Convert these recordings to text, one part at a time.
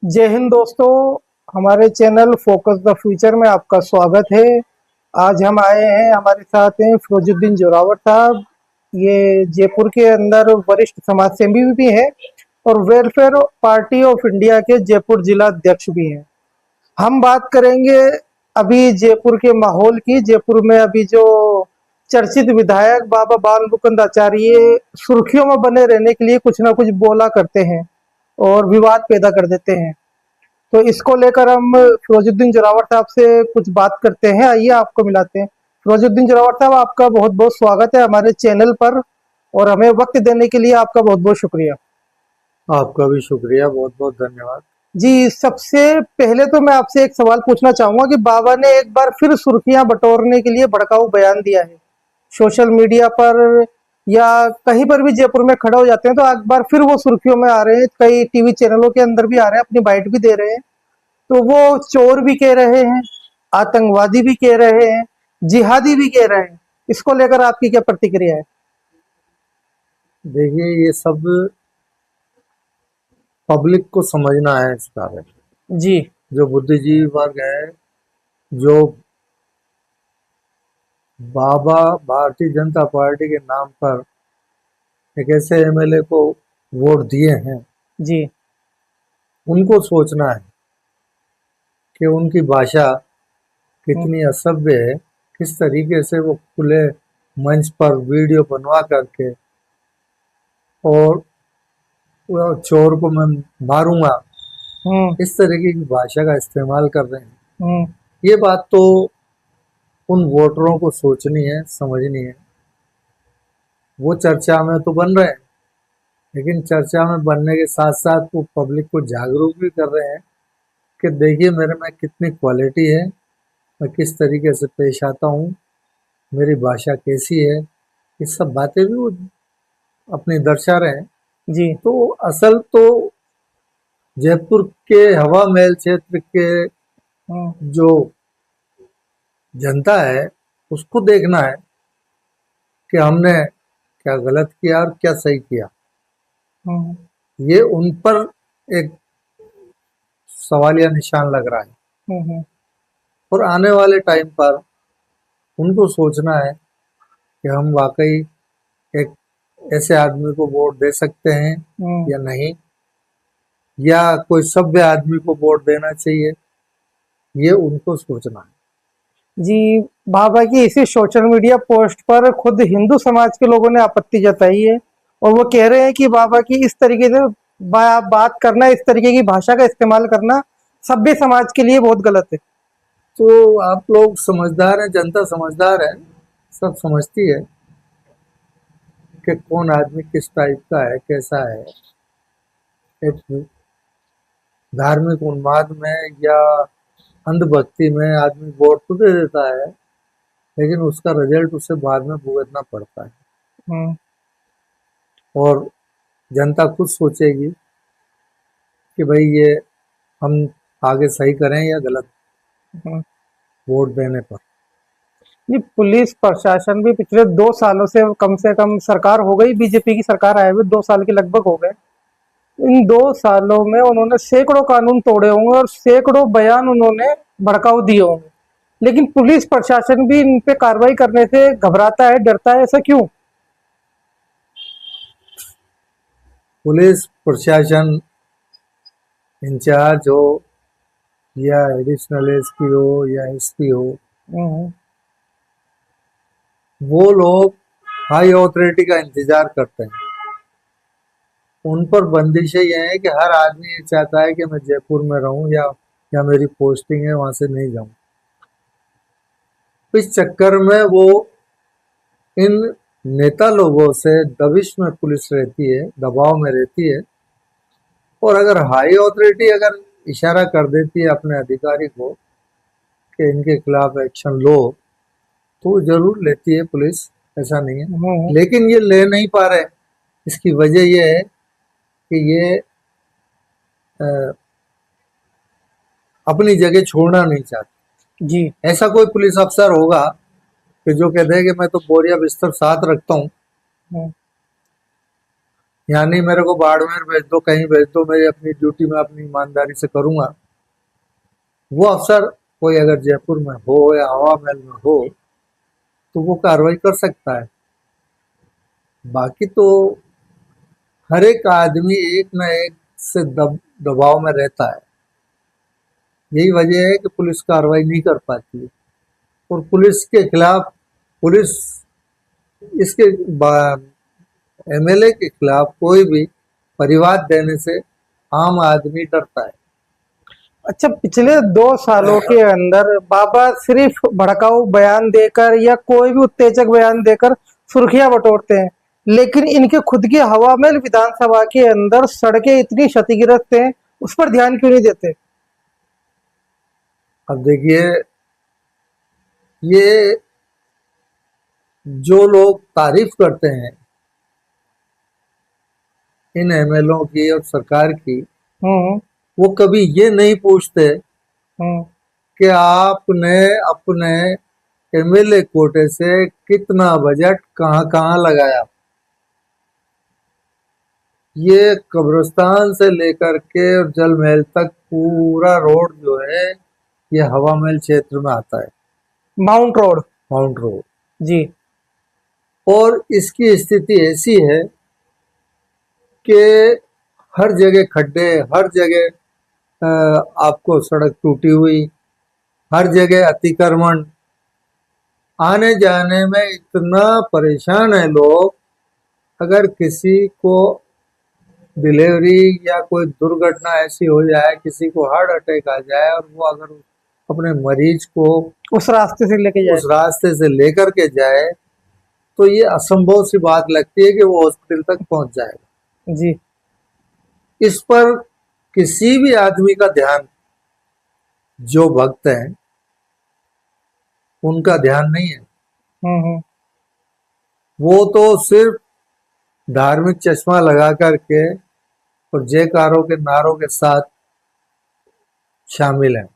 जय हिंद दोस्तों। हमारे चैनल फोकस द फ्यूचर में आपका स्वागत है। आज हम आए हैं, हमारे साथ हैं फिरोजुद्दीन जोरावर साहब। ये जयपुर के अंदर वरिष्ठ समाज सेवी भी हैं और वेलफेयर पार्टी ऑफ इंडिया के जयपुर जिला अध्यक्ष भी हैं। हम बात करेंगे अभी जयपुर के माहौल की। जयपुर में अभी जो चर्चित विधायक बाबा बाल मुकुंद आचार्य सुर्खियों में बने रहने के लिए कुछ ना कुछ बोला करते हैं और विवाद पैदा कर देते हैं। तो इसको लेकर हम फिरोजुद्दीन जोरावर साहब से कुछ बात करते हैं। आइए आपको मिलाते हैं। फिरोजुद्दीन जोरावर साहब, आपका बहुत बहुत स्वागत है हमारे चैनल पर और हमें वक्त देने के लिए आपका बहुत बहुत शुक्रिया। आपका भी शुक्रिया, बहुत बहुत धन्यवाद। जी, सबसे पहले तो मैं आपसे एक सवाल पूछना चाहूंगा कि बाबा ने एक बार फिर सुर्खियां बटोरने के लिए भड़काऊ बयान दिया है सोशल मीडिया पर या कहीं पर भी। जयपुर में खड़े हो जाते हैं तो एक बार फिर वो सुर्खियों में आ रहे हैं, कई टीवी चैनलों के अंदर भी आ रहे हैं, अपनी बाइट भी दे रहे हैं। तो वो चोर भी कह रहे हैं, आतंकवादी भी कह रहे हैं, जिहादी भी कह रहे हैं। इसको लेकर आपकी क्या प्रतिक्रिया है? देखिए, ये सब पब्लिक को समझना है इस बारे में। जी। जो बुद्धिजीवी वर्ग है, जो बाबा भारतीय जनता पार्टी के नाम पर एक ऐसे एमएलए को वोट दिए हैं, जी। उनको सोचना है कि उनकी भाषा हम्म। कितनी असभ्य है। किस तरीके से वो खुले मंच पर वीडियो बनवा करके और वो चोर को मैं मारूंगा, हम्म। इस तरीके की भाषा का इस्तेमाल कर रहे हैं। हम्म। ये बात तो उन वोटरों को सोचनी है, समझनी है। वो चर्चा में तो बन रहे हैं, लेकिन चर्चा में बनने के साथ साथ वो पब्लिक को जागरूक भी कर रहे हैं कि देखिए मेरे में कितनी क्वालिटी है, मैं किस तरीके से पेश आता हूँ, मेरी भाषा कैसी है। ये सब बातें भी वो अपनी दर्शा रहे हैं। जी। तो असल तो जयपुर के हवा महल क्षेत्र के हम्म। जो जनता है, उसको देखना है कि हमने क्या गलत किया और क्या सही किया। हम्म। ये उन पर एक सवालिया निशान लग रहा है। हम्म। और आने वाले टाइम पर उनको सोचना है कि हम वाकई एक ऐसे आदमी को वोट दे सकते हैं हम्म। या नहीं, या कोई सभ्य आदमी को वोट देना चाहिए, ये उनको सोचना है। जी, बाबा की इसी सोशल मीडिया पोस्ट पर खुद हिंदू समाज के लोगों ने आपत्ति जताई है और वो कह रहे हैं कि बाबा की इस तरीके से बात करना, इस तरीके की भाषा का इस्तेमाल करना सभ्य समाज के लिए बहुत गलत है। तो आप लोग समझदार हैं, जनता समझदार है, सब समझती है कि कौन आदमी किस टाइप का है, कैसा है। एक धार्मिक उन्माद में या अंधभक्ति में आदमी वोट तो दे देता है, लेकिन उसका रिजल्ट उसे बाद में भुगतना पड़ता है। हम्म। और जनता खुद सोचेगी कि भाई ये हम आगे सही करें या गलत हम्म। वोट देने पर। जी, पुलिस प्रशासन भी पिछले 2 सालों से कम सरकार हो गई, बीजेपी की सरकार आए हुए 2 साल के लगभग हो गए। इन 2 सालों में उन्होंने सैकड़ों कानून तोड़े होंगे और सैकड़ों बयान उन्होंने भड़काऊ दिए होंगे, लेकिन पुलिस प्रशासन भी इन पे कार्रवाई करने से घबराता है, डरता है। ऐसा क्यों? पुलिस प्रशासन इंचार्ज हो या एडिशनल एसपी हो या एसपी हो, हम्म। वो लोग हाई अथॉरिटी का इंतजार करते हैं। उन पर बंदिशें ये है कि हर आदमी ये चाहता है कि मैं जयपुर में रहूं या मेरी पोस्टिंग है वहां से नहीं जाऊं। इस चक्कर में वो इन नेता लोगों से दबिश में पुलिस रहती है, दबाव में रहती है। और अगर हाई अथॉरिटी अगर इशारा कर देती है अपने अधिकारी को कि इनके खिलाफ एक्शन लो, तो जरूर लेती है पुलिस, ऐसा नहीं है। हम्म। लेकिन ये ले नहीं पा रहे। इसकी वजह ये है कि ये अपनी जगह छोड़ना नहीं चाहते। जी। ऐसा कोई पुलिस अफसर होगा कि जो कहते हैं कि मैं तो बोरिया बिस्तर साथ रखता हूँ, हम्म। यानी मेरे को बाड़मेर भेज दो, कहीं भेज दो, मैं अपनी ड्यूटी में अपनी ईमानदारी से करूंगा। वो अफसर कोई अगर जयपुर में हो या हवा महल में हो तो वो कार्रवाई कर सकता है। बाकी तो हर एक आदमी एक न एक से दबाव में रहता है। यही वजह है कि पुलिस कार्रवाई नहीं कर पाती है। और पुलिस के खिलाफ, पुलिस इसके एमएलए के खिलाफ कोई भी परिवाद देने से आम आदमी डरता है। अच्छा, पिछले 2 सालों के अंदर बाबा सिर्फ भड़काऊ बयान देकर या कोई भी उत्तेजक बयान देकर सुर्खियां बटोरते हैं, लेकिन इनके खुद की हवा महल विधानसभा के अंदर सड़कें इतनी क्षतिग्रस्त हैं, उस पर ध्यान क्यों नहीं देते? अब देखिए, ये जो लोग तारीफ करते हैं इन एमएलओ की और सरकार की, हम्म। वो कभी ये नहीं पूछते हम्म। कि आपने अपने एमएलए कोटे से कितना बजट कहाँ कहाँ लगाया। ये कब्रिस्तान से लेकर के और जल महल तक पूरा रोड जो है ये हवा महल क्षेत्र में आता है, माउंट रोड। Mount Road. जी। और इसकी स्थिति ऐसी है कि हर जगह खड्डे, हर जगह आपको सड़क टूटी हुई, हर जगह अतिक्रमण, आने जाने में इतना परेशान है लोग। अगर किसी को डिलीवरी या कोई दुर्घटना ऐसी हो जाए, किसी को हार्ट अटैक आ जाए और वो अगर अपने मरीज को उस रास्ते से लेके जाए। उस रास्ते से लेकर के जाए तो ये असंभव सी बात लगती है कि वो हॉस्पिटल तक पहुंच जाएगा। जी। इस पर किसी भी आदमी का ध्यान, जो भक्त हैं उनका ध्यान नहीं है। हम्म। वो तो सिर्फ धार्मिक चश्मा लगा करके और जयकारों के नारों के साथ शामिल हैं।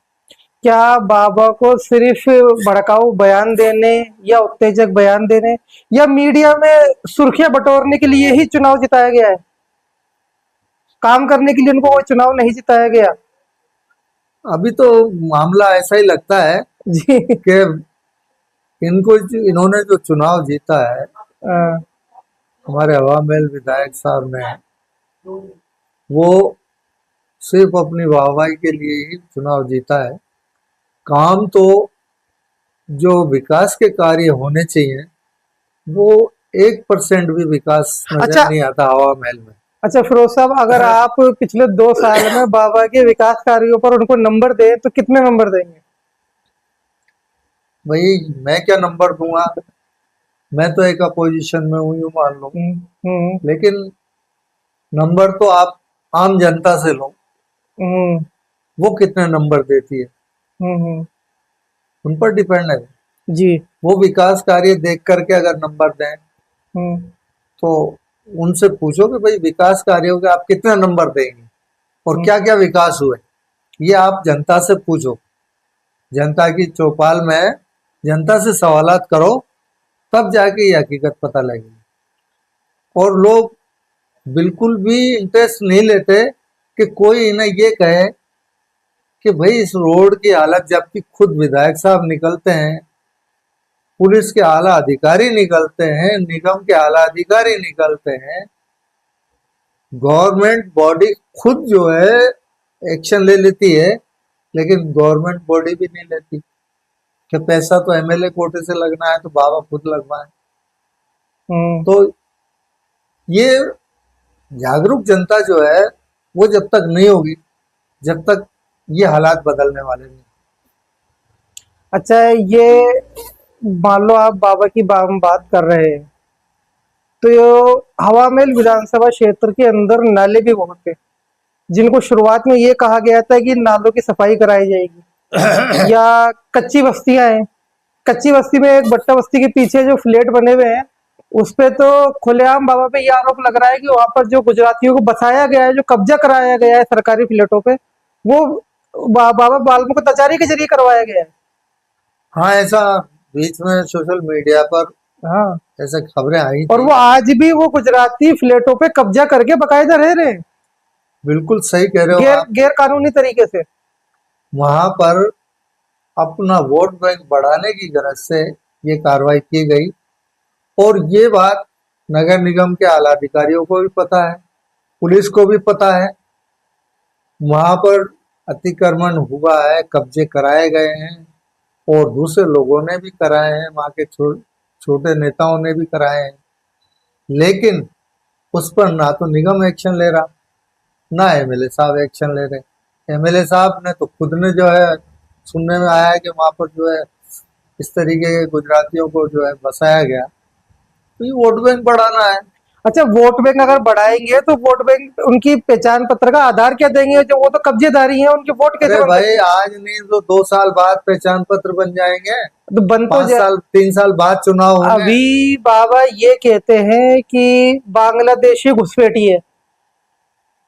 क्या बाबा को सिर्फ भड़काऊ बयान देने या उत्तेजक बयान देने या मीडिया में सुर्खियां बटोरने के लिए ही चुनाव जिताया गया है? काम करने के लिए उनको कोई चुनाव नहीं जिताया गया। अभी तो मामला ऐसा ही लगता है जी। कि इन्होंने जो चुनाव जीता है, अ, हमारे हवा महल विधायक साहब ने, वो सिर्फ अपनी वाहवाही के लिए ही चुनाव जीता है। काम तो जो विकास के कार्य होने चाहिए वो 1% भी विकास नजर अच्छा। नहीं आता हवा महल में। अच्छा फिरोज साहब, अगर आप पिछले 2 साल में बाबा के विकास कार्यों पर उनको नंबर दें तो कितने नंबर देंगे? भाई मैं क्या नंबर दूंगा, मैं तो एक अपोजिशन में हूँ यूं मान लो। हम्म। लेकिन नंबर तो आप आम जनता से लो, हम्म। वो कितने नंबर देती है हम्म। उन पर डिपेंड है। जी। वो विकास कार्य देख करके अगर नंबर दें हम्म। तो उनसे पूछो कि भाई विकास कार्यों के आप कितना नंबर देंगे और क्या क्या विकास हुए, ये आप जनता से पूछो। जनता की चौपाल में जनता से सवालात करो, तब जाके ये हकीकत पता लगेगी। और लोग बिल्कुल भी इंटरेस्ट नहीं लेते कि कोई इन्हें ये कहे कि भाई इस रोड की हालत, जबकि खुद विधायक साहब निकलते हैं, पुलिस के आला अधिकारी निकलते हैं, निगम के आला अधिकारी निकलते हैं, गवर्नमेंट बॉडी खुद जो है एक्शन ले लेती है, लेकिन गवर्नमेंट बॉडी भी नहीं लेती कि पैसा तो एमएलए कोटे से लगना है तो बाबा खुद लगवाए। तो ये जागरूक जनता जो है वो जब तक नहीं होगी, जब तक ये हालात बदलने वाले नहीं। अच्छा, ये मान लो आप बाबा की बात कर रहे हैं, तो ये हवा महल विधानसभा क्षेत्र के अंदर नाले भी बहुत थे, जिनको शुरुआत में ये कहा गया था कि नालों की सफाई कराई जाएगी। या कच्ची बस्तियां हैं, कच्ची बस्ती में एक बट्टा बस्ती के पीछे जो फ्लैट बने हुए हैं, उस पे तो खुलेआम बाबा पे ये आरोप लग रहा है कि वहां पर जो गुजरातियों को बसाया गया है, जो कब्जा कराया गया है सरकारी फ्लैटों पे, वो बाबा बाल्मो को तचारी के जरिए करवाया गया है। हाँ, ऐसा बीच में सोशल मीडिया पर हाँ। ऐसे खबरें आई और थी। वो आज भी वो गुजराती फ्लैटों पे कब्जा करके बकायदा रह रहे हैं, बिल्कुल सही कह रहे हो आप। गैर कानूनी तरीके से। वहां पर अपना वोट बैंक बढ़ाने की गरज से ये कार्रवाई की गई, और ये बात नगर निगम के आला अधिकारियों को भी पता है, पुलिस को भी पता है। वहां पर अतिक्रमण हुआ है, कब्जे कराए गए हैं, और दूसरे लोगों ने भी कराए हैं, वहां के छोटे नेताओं ने भी कराए हैं, लेकिन उस पर ना तो निगम एक्शन ले रहा, ना एमएलए साहब एक्शन ले रहे। एमएलए साहब ने तो खुद ने जो है, सुनने में आया है कि वहां पर जो है इस तरीके के गुजरातियों को जो है बसाया गया, तो ये वोट बैंक बढ़ाना है। अच्छा, वोट बैंक अगर बढ़ाएंगे तो वोट बैंक उनकी पहचान पत्र का आधार क्या देंगे, जो वो तो कब्जेदारी है, उनके वोट कैसे अरे बन भाई, सकते आज नहीं तो 2 साल बाद पहचान पत्र बन जाएंगे, हैं? तो बन तो 5 साल 3 साल बाद चुनाव होंगे। अभी बाबा ये कहते हैं कि बांग्लादेशी घुसपैठी है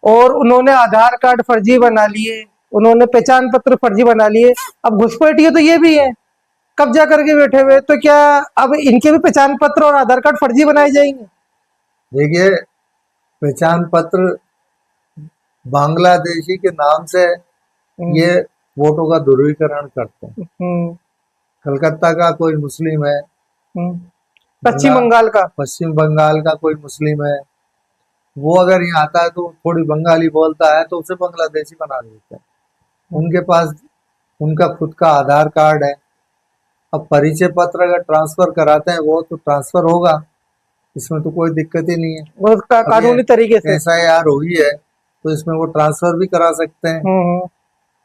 और उन्होंने आधार कार्ड फर्जी बना लिए, उन्होंने पहचान पत्र फर्जी बना लिए। अब घुसपैठी है तो ये भी है, कब्जा करके बैठे हुए, तो क्या अब इनके भी पहचान पत्र और आधार कार्ड फर्जी बनाए जाएंगे? देखिए, पहचान पत्र बांग्लादेशी के नाम से हम्म, ये वोटों का ध्रुवीकरण करते हैं। हम्म, कलकत्ता का कोई मुस्लिम है, हम्म। पश्चिम बंगाल का। पश्चिम बंगाल का कोई मुस्लिम है, वो अगर यहाँ आता है तो थोड़ी बंगाली बोलता है तो उसे बांग्लादेशी बना देते हैं। उनके पास उनका खुद का आधार कार्ड है। अब परिचय पत्र अगर ट्रांसफर कराते हैं वो तो ट्रांसफर होगा, इसमें तो कोई दिक्कत ही नहीं है। वो अब ये कानूनी तरीके से। एसआईआर हुई है तो इसमें वो ट्रांसफर भी करा सकते हैं। हम्म,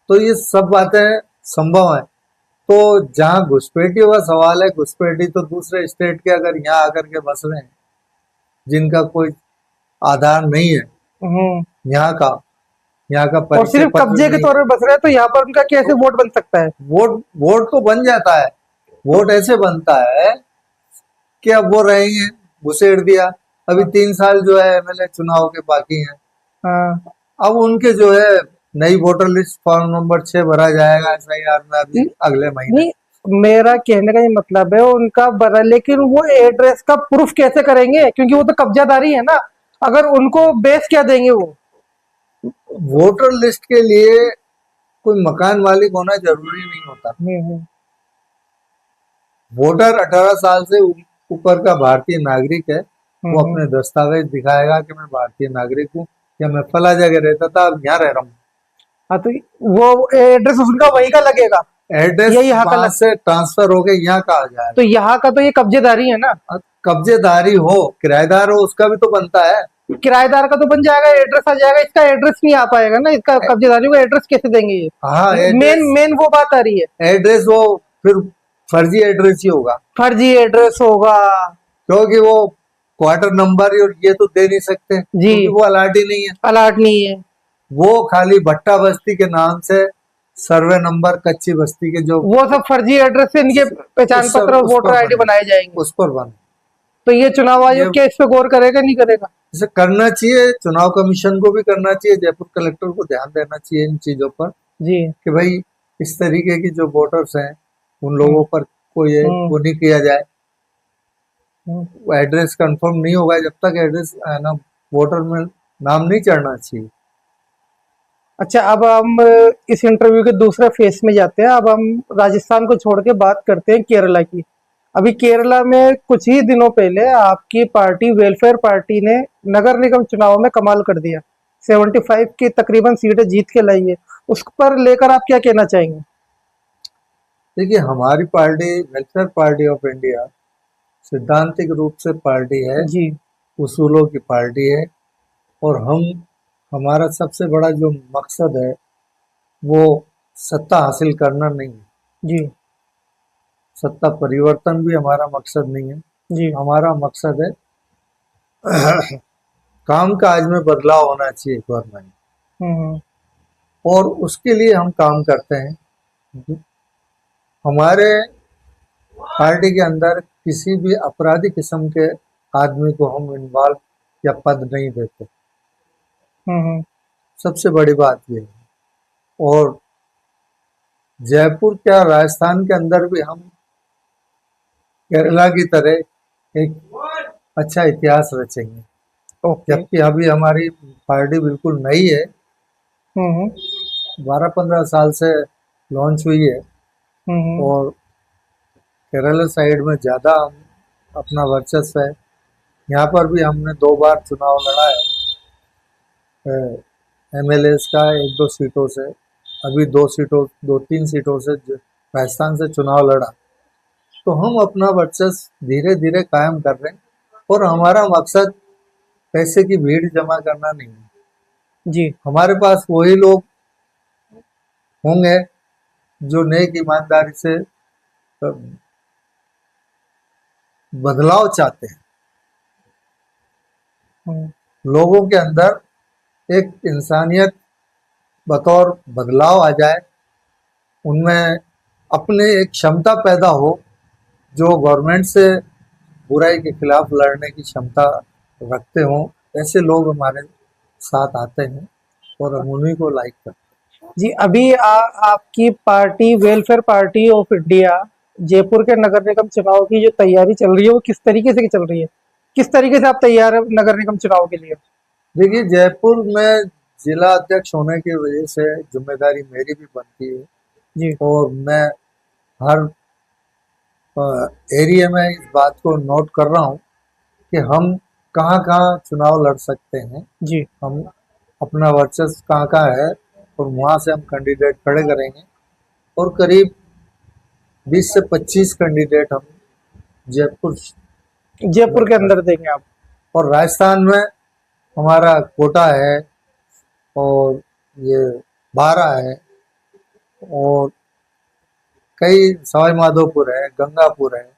तो ये सब बातें संभव है। तो जहाँ घुसपैठियों का सवाल है, घुसपैठी तो दूसरे स्टेट के अगर यहाँ आकर के बस रहे हैं, जिनका कोई आधार नहीं है हम्म। यहाँ का, यहाँ का और परिचय सिर्फ पत्र कब्जे के नहीं तौर है, पे बस रहे हैं, तो यहाँ पर उनका कैसे तो वोट बन सकता है? वोट वोट तो बन जाता है। वोट ऐसे बनता है कि अब वो रहेंगे, घुसेड़ दिया। अभी 3 साल जो है एमएलए चुनाव के बाकी हैं। हाँ। अब उनके जो है नई वोटर लिस्ट फॉर्म नंबर 6 भरा जाएगा एसआईआर में अभी अगले महीने। नहीं, मेरा कहने का ये मतलब है उनका बना, लेकिन वो एड्रेस का प्रूफ कैसे करेंगे, क्योंकि वो तो कब्जादारी है ना। अगर उनको बेस क्या देंगे वो? वोटर लिस्ट के लिए कोई मकान मालिक होना जरूरी नहीं होता। हम्म, वोटर 18 साल से ऊपर का भारतीय नागरिक है, वो हम्म। अपने दस्तावेज दिखाएगा कि मैं भारतीय नागरिक हूँ, या मैं फला जगह रहता था अब यहाँ रह रहा हूँ। हाँ, तो वो एड्रेस उनका वही का लगेगा, एड्रेस या यहाँ का वहां से ट्रांसफर होके यहाँ का आ जाएगा। तो यहाँ का तो ये कब्जेदारी है ना। अब कब्जेदारी हो, किराएदार हो, उसका भी तो बनता है। किराएदार का तो बन जाएगा, एड्रेस आ जाएगा, इसका एड्रेस नहीं आ पाएगा ना, इसका कब्जेदारी को एड्रेस कैसे देंगे ये? हाँ, मेन एड्रेस मेन वो बात आ रही है। एड्रेस वो फिर फर्जी एड्रेस ही होगा, फर्जी एड्रेस होगा। क्योंकि वो क्वार्टर नंबर और ये तो दे नहीं सकते, जी। क्योंकि वो अलाट ही नहीं है। अलाट नहीं है। वो खाली भट्टा बस्ती के नाम से सर्वे नंबर कच्ची बस्ती के जो वो सब फर्जी एड्रेस से इनके पहचान पत्र और उस वोटर पर आईडी बने, बनाए जाएंगे। उस पर बने। तो ये चुनाव ये आयोग क्या इस पे गौर करेगा, नहीं करेगा? इसे करना चाहिए, चुनाव कमीशन को भी करना चाहिए, जयपुर कलेक्टर को ध्यान देना चाहिए इन चीजों पर, जी। कि भाई इस तरीके की जो वोटर्स हैं उन लोगों पर कोई वो नहीं किया जाए। वो एड्रेस कंफर्म नहीं होगा जब तक एड्रेस ना वोटर में नाम नहीं चढ़ना चाहिए। अच्छा, अब हम इस इंटरव्यू के दूसरे फेस में जाते हैं। अब हम राजस्थान को छोड़ के बात करते हैं केरला की। अभी केरला में कुछ ही दिनों पहले आपकी पार्टी वेलफेयर पार्टी ने नगर निगम चुनाव में कमाल कर दिया, 75 की तकरीबन सीटें जीत के लाई है। उस पर लेकर आप क्या कहना चाहेंगे? देखिए, हमारी party welfare party of India सैद्धांतिक रूप से पार्टी है, जी। उसूलों की पार्टी है, और हमारा सबसे बड़ा जो मकसद है वो सत्ता हासिल करना नहीं है। जी। सत्ता परिवर्तन भी हमारा मकसद नहीं है। जी। हमारा मकसद है काम काज में बदलाव होना चाहिए गवर्नमेंट, हम्म, और उसके लिए हम काम करते हैं। हमारे पार्टी के अंदर किसी भी अपराधी किस्म के आदमी को हम इन्वॉल्व या पद नहीं देते, हम्म, सबसे बड़ी बात ये है। और जयपुर क्या, राजस्थान के अंदर भी हम केरला की तरह एक अच्छा इतिहास रचेंगे। ओके। जबकि अभी हमारी पार्टी बिल्कुल नई है, हम्म 12-15 साल से लॉन्च हुई है। हम्म और केरला साइड में ज़्यादा अपना वर्चस्व है। यहाँ पर भी हमने 2 बार चुनाव लड़ा है एमएलएस का, 1-2 सीटों से। अभी 2-3 सीटों से राजस्थान से चुनाव लड़ा। तो हम अपना वर्चस्व धीरे धीरे कायम कर रहे हैं। और हमारा मकसद पैसे की भीड़ जमा करना नहीं है। जी। हमारे पास वही लोग होंगे जो नेक ईमानदारी से बदलाव चाहते हैं। हम्म लोगों के अंदर एक इंसानियत बतौर बदलाव आ जाए, उनमें अपने एक क्षमता पैदा हो, जो गवर्नमेंट से बुराई के खिलाफ लड़ने की क्षमता रखते हों। ऐसे लोग हमारे साथ आते हैं और हम उन्हीं को लाइक करते जी, अभी आपकी party welfare party of India Jaipur के नगर निगम चुनाव की जो तैयारी चल रही है वो किस तरीके से चल रही है? किस तरीके से आप तैयार है नगर निगम चुनाव के लिए? हैं। देखिए, जयपुर में जिला अध्यक्ष होने की वजह से जिम्मेदारी मेरी भी बनती है। जी और मैं हर एरिया में इस बात को नोट कर रहा हूँ कि हम कहाँ कहाँ चुनाव लड़ सकते हैं, जी। हम अपना वर्चस्व कहाँ कहाँ है, और वहाँ से हम कैंडिडेट खड़े करेंगे। और करीब 20 से 25 कैंडिडेट हम जयपुर जयपुर के अंदर देंगे आप? और राजस्थान में हमारा कोटा है, और ये बारा है, और कई सवाई माधोपुर है, गंगापुर है।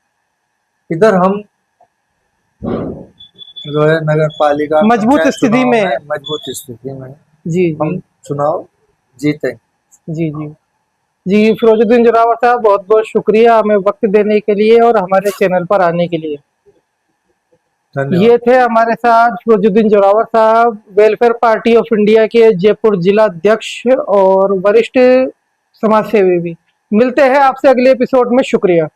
इधर हम जो है नगर पालिका मजबूत पंचायत स्थिति चुनाव में में है। मजबूत स्थिति में जी जी हम चुनाव जीते। जी जी जी। फिरोजुद्दीन जोरावर साहब, बहुत बहुत शुक्रिया हमें वक्त देने के लिए और हमारे चैनल पर आने के लिए। धन्यवाद। ये थे हमारे साथ फिरोजुद्दीन जोरावर साहब, वेलफेयर पार्टी ऑफ इंडिया के जयपुर जिला अध्यक्ष और वरिष्ठ समाज सेवी भी। मिलते हैं आपसे अगले एपिसोड में। शुक्रिया।